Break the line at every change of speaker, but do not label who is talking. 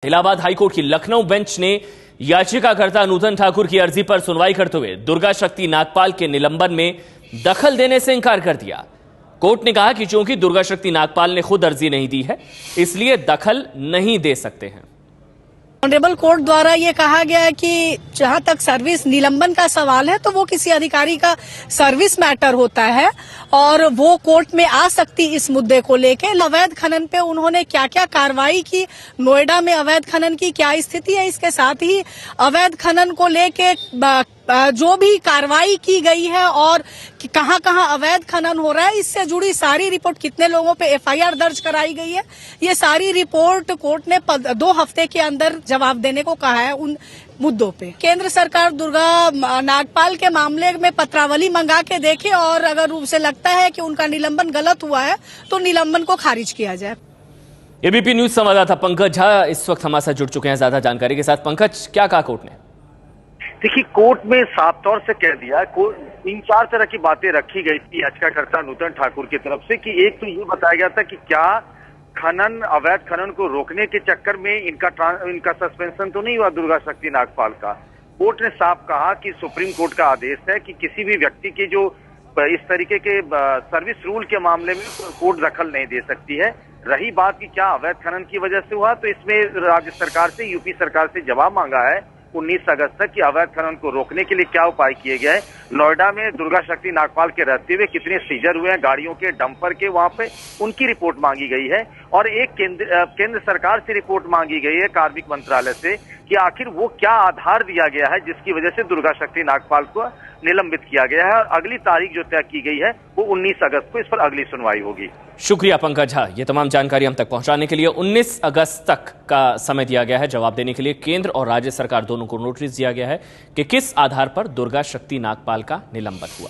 Allahabad high court की Lucknow bench ने याचिकाकर्ता नूतन ठाकुर की अर्जी पर सुनवाई करते हुए दुर्गा शक्ति नागपाल के निलंबन में दखल देने से इंकार कर दिया। कोर्ट ने कहा कि चूंकि दुर्गा शक्ति नागपाल ने खुद अर्जी नहीं दी है, इसलिए दखल नहीं दे सकते हैं।
ऑनरेबल कोर्ट द्वारा ये कहा गया है कि जहां तक सर्विस निलंबन का सवाल है तो वो किसी अधिकारी का सर्विस मैटर होता है और वो कोर्ट में आ सकती इस मुद्दे को लेके। अवैध खनन पे उन्होंने क्या क्या कार्रवाई की, नोएडा में अवैध खनन की क्या स्थिति है, इसके साथ ही अवैध खनन को लेके जो भी कार्रवाई की गई है और कहां कहां अवैध खनन हो रहा है, इससे जुड़ी सारी रिपोर्ट, कितने लोगों पे एफआईआर दर्ज कराई गई है, ये सारी रिपोर्ट कोर्ट ने 2 हफ्ते के अंदर जवाब देने को कहा है उन मुद्दों पे। केंद्र सरकार दुर्गा नागपाल के मामले में पत्रावली मंगा के देखे और अगर उसे लगता है कि उनका निलंबन गलत हुआ है तो निलंबन को खारिज किया जाए।
एबीपी न्यूज संवाददाता पंकज झा इस वक्त हमारे साथ जुड़ चुके हैं ज्यादा जानकारी के साथ। पंकज, क्या कहा कोर्ट ने?
देखिए, कोर्ट में साफ तौर से कह दिया, 3-4 तरह की बातें रखी गई थी याचिकाकर्ता नूतन ठाकुर की तरफ से कि एक तो ये बताया गया था कि क्या खनन, अवैध खनन को रोकने के चक्कर में इनका सस्पेंशन तो नहीं हुआ दुर्गा शक्ति नागपाल का। कोर्ट ने साफ कहा कि सुप्रीम कोर्ट का आदेश है कि किसी भी व्यक्ति की जो इस तरीके के सर्विस रूल के मामले में कोर्ट दखल नहीं दे सकती है। रही बात कि क्या अवैध खनन की वजह से हुआ, तो इसमें राज्य सरकार से, यूपी सरकार से जवाब मांगा है 19 अगस्त तक कि अवैध खनन को रोकने के लिए क्या उपाय किए गए हैं। नोएडा में दुर्गा शक्ति नागपाल के रहते हुए कितने सीजर हुए हैं गाड़ियों के, डंपर के, वहां पे उनकी रिपोर्ट मांगी गई है और एक केंद्र सरकार से रिपोर्ट मांगी गई है, कार्मिक मंत्रालय से, कि आखिर वो क्या आधार दिया गया है जिसकी वजह से दुर्गा शक्ति नागपाल को निलंबित किया गया है। और अगली तारीख जो तय की गई है वो 19 अगस्त को इस पर अगली सुनवाई होगी।
शुक्रिया पंकज झा, ये तमाम जानकारी हम तक पहुंचाने के लिए। 19 अगस्त तक का समय दिया गया है जवाब देने के लिए। केंद्र और राज्य सरकार दोनों को नोटिस दिया गया है कि किस आधार पर दुर्गा शक्ति नागपाल का निलंबन हुआ।